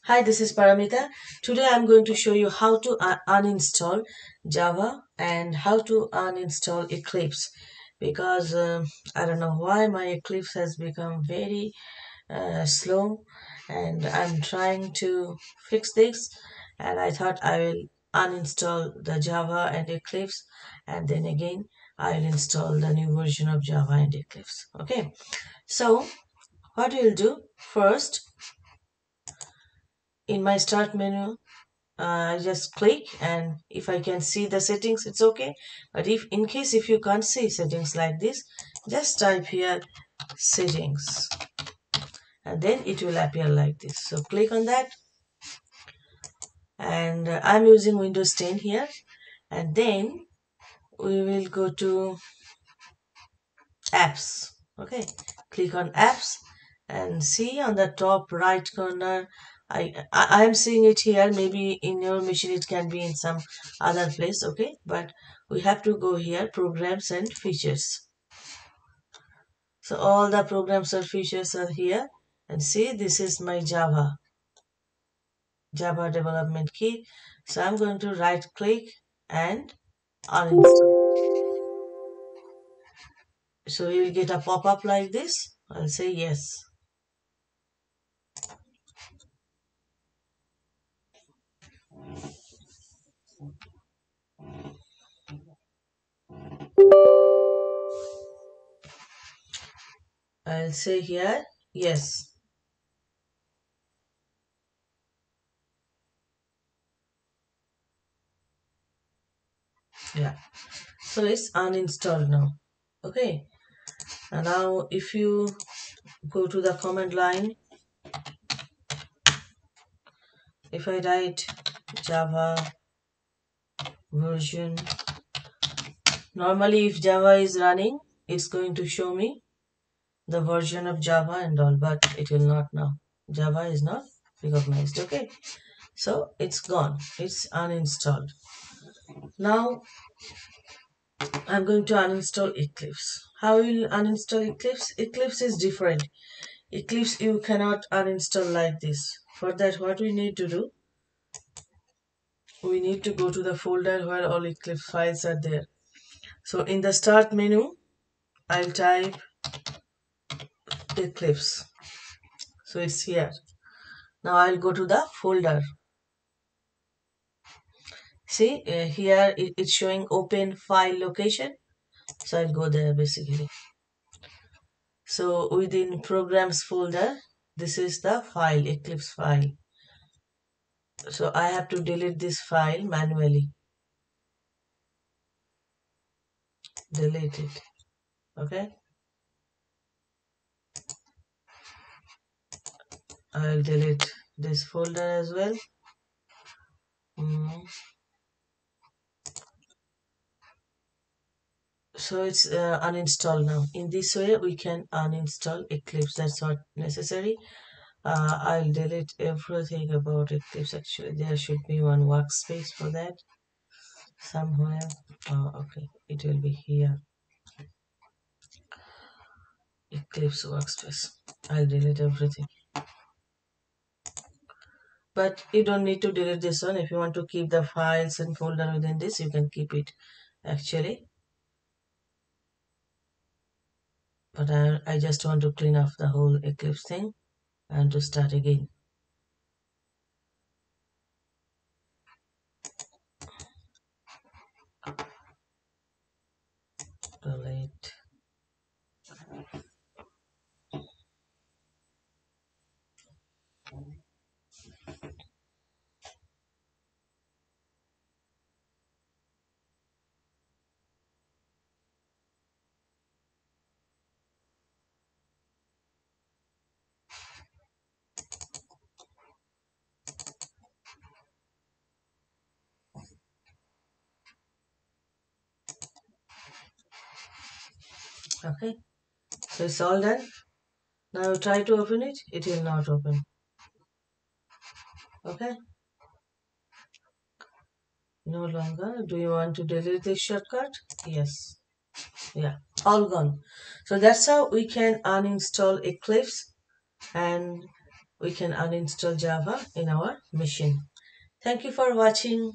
Hi, this is Paramita. Today I'm going to show you how to uninstall Java and how to uninstall Eclipse because I don't know why my Eclipse has become very slow and I'm trying to fix this, and I thought I will uninstall the Java and Eclipse, and then again I'll install the new version of Java and Eclipse. Okay, so what we'll do first, in my start menu, I just click, and if I can see the settings, it's okay. But if in case if you can't see settings like this, just type here settings, and then it will appear like this. So click on that, and I'm using Windows 10 here, and then we will go to apps. Okay, click on apps and see on the top right corner. I am seeing it here. Maybe in your machine it can be in some other place. Okay, but we have to go here, programs and features. So all the programs and features are here, and see, this is my Java development key. So I'm going to right click and uninstall. So you will get a pop-up like this. I'll say yes. I'll say here yes. Yeah, so it's uninstalled now. Okay, and now if you go to the command line, if I write Java version, normally if Java is running, it's going to show me the version of Java and all, but it will not now. Java is not recognized. Okay, so it's gone, it's uninstalled. Now I'm going to uninstall Eclipse. How will you uninstall Eclipse? Eclipse is different. Eclipse you cannot uninstall like this. For that, what we need to do, we need to go to the folder where all Eclipse files are there. So in the start menu, I'll type Eclipse. So it's here. Now I'll go to the folder. See, here it's showing open file location. So I'll go there basically. So within programs folder, this is the file, Eclipse file. So I have to delete this file manually. Delete it. Okay. I'll delete this folder as well. Mm. So it's uninstalled now. In this way we can uninstall Eclipse. That's not necessary. I'll delete everything about Eclipse. Actually, there should be one workspace for that somewhere. Okay, it will be here. Eclipse workspace. I'll delete everything. But you don't need to delete this one. If you want to keep the files and folder within this, you can keep it actually. But I just want to clean off the whole Eclipse thing and to start again. Delete. Okay, so it's all done. Now try to open it. It will not open. Okay, no longer. Do you want to delete this shortcut? Yes. Yeah, all gone. So that's how we can uninstall Eclipse and we can uninstall Java in our machine. Thank you for watching.